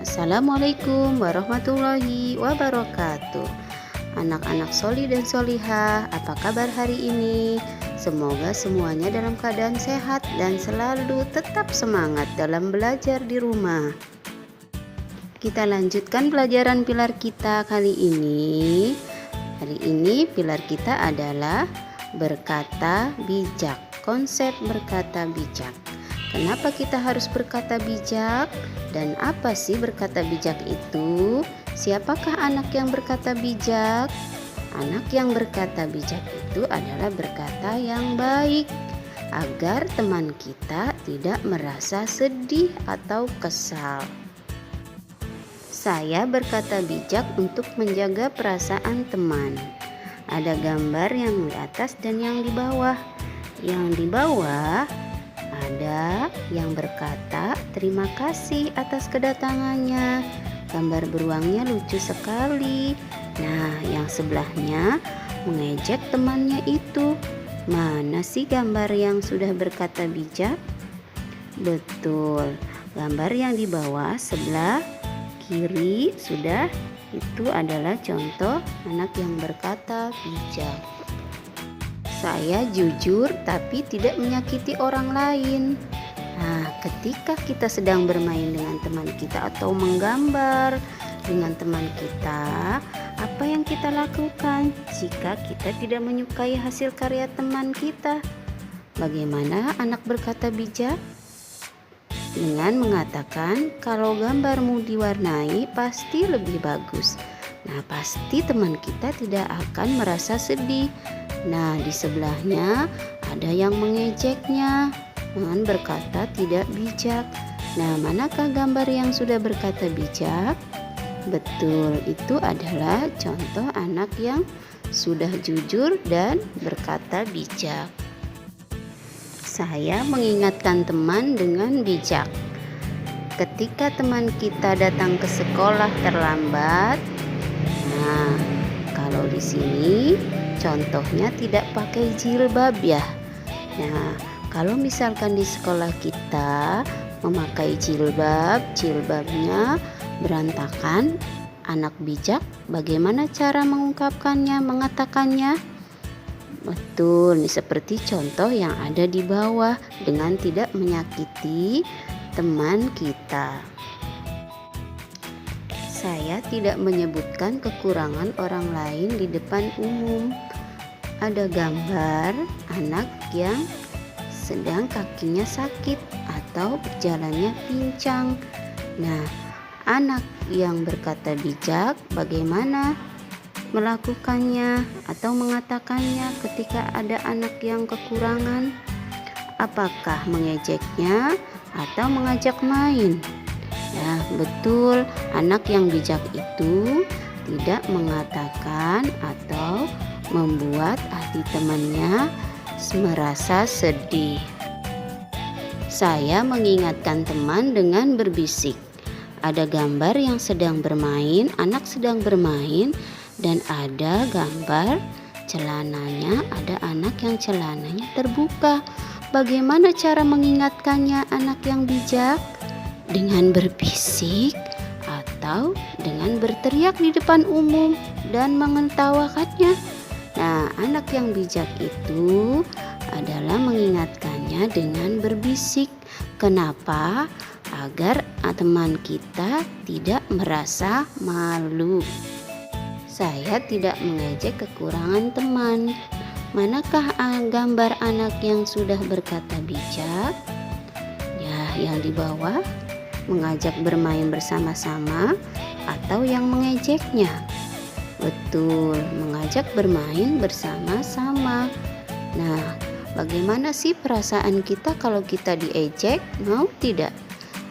Assalamualaikum warahmatullahi wabarakatuh. Anak-anak soli dan solihah, apa kabar hari ini? Semoga semuanya dalam keadaan sehat dan selalu tetap semangat dalam belajar di rumah. Kita lanjutkan pelajaran pilar kita kali ini. Hari ini pilar kita adalah berkata bijak. Konsep berkata bijak. Kenapa kita harus berkata bijak? Dan apa sih berkata bijak itu? Siapakah anak yang berkata bijak? Anak yang berkata bijak itu adalah berkata yang baik, agar teman kita tidak merasa sedih atau kesal. Saya berkata bijak untuk menjaga perasaan teman. Ada gambar yang di atas dan yang di bawah. Yang di bawah ada yang berkata terima kasih atas kedatangannya. Gambar beruangnya lucu sekali. Nah, yang sebelahnya mengejek temannya itu. Mana sih gambar yang sudah berkata bijak? Betul, gambar yang di bawah sebelah kiri sudah, itu adalah contoh anak yang berkata bijak. Saya jujur tapi tidak menyakiti orang lain. Nah, ketika kita sedang bermain dengan teman kita atau menggambar dengan teman kita, apa yang kita lakukan jika kita tidak menyukai hasil karya teman kita? Bagaimana anak berkata bijak? Dengan mengatakan kalau gambarmu diwarnai pasti lebih bagus. Nah, pasti teman kita tidak akan merasa sedih. Nah, di sebelahnya ada yang mengejeknya dengan berkata tidak bijak. Nah, manakah gambar yang sudah berkata bijak? Betul, itu adalah contoh anak yang sudah jujur dan berkata bijak. Saya mengingatkan teman dengan bijak. Ketika teman kita datang ke sekolah terlambat, nah, kalau di sini contohnya tidak pakai jilbab ya. Nah, kalau misalkan di sekolah kita memakai jilbab, jilbabnya berantakan, anak bijak bagaimana cara mengungkapkannya, mengatakannya? Betul, ini seperti contoh yang ada di bawah dengan tidak menyakiti teman kita. Saya tidak menyebutkan kekurangan orang lain di depan umum. Ada gambar anak yang sedang kakinya sakit atau berjalannya pincang. Nah, anak yang berkata bijak bagaimana melakukannya atau mengatakannya ketika ada anak yang kekurangan? Apakah mengejeknya atau mengajak main? Ya, betul, anak yang bijak itu tidak mengatakan atau membuat hati temannya merasa sedih. Saya mengingatkan teman dengan berbisik. Ada gambar yang sedang bermain, anak sedang bermain, dan ada gambar celananya, ada anak yang celananya terbuka. Bagaimana cara mengingatkannya anak yang bijak? Dengan berbisik atau dengan berteriak di depan umum dan mengetawakannya? Nah, anak yang bijak itu adalah mengingatkannya dengan berbisik. Kenapa? Agar teman kita tidak merasa malu. Saya tidak mengejek kekurangan teman. Manakah gambar anak yang sudah berkata bijak? Ya, yang di bawah mengajak bermain bersama-sama atau yang mengejeknya? Betul, mengajak bermain bersama-sama. Nah, bagaimana sih perasaan kita kalau kita diejek? Mau tidak?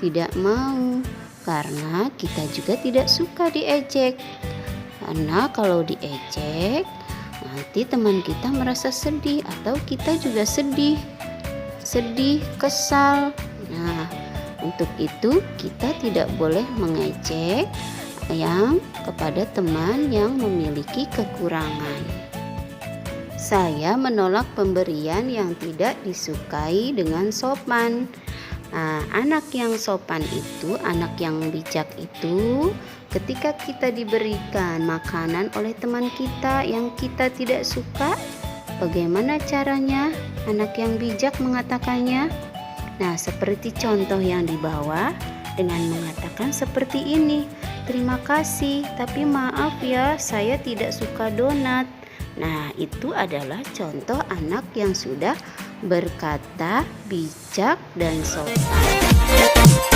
Tidak mau, karena kita juga tidak suka diejek. Karena kalau diejek, nanti teman kita merasa sedih atau kita juga sedih, kesal. Nah, untuk itu kita tidak boleh mengejek yang kepada teman yang memiliki kekurangan. Saya menolak pemberian yang tidak disukai dengan sopan. Anak yang sopan itu, anak yang bijak itu, ketika kita diberikan makanan oleh teman kita yang kita tidak suka, bagaimana caranya anak yang bijak mengatakannya? Nah, seperti contoh yang di bawah dengan mengatakan seperti ini. Terima kasih, tapi maaf ya, saya tidak suka donat. Nah, itu adalah contoh anak yang sudah berkata bijak dan sopan.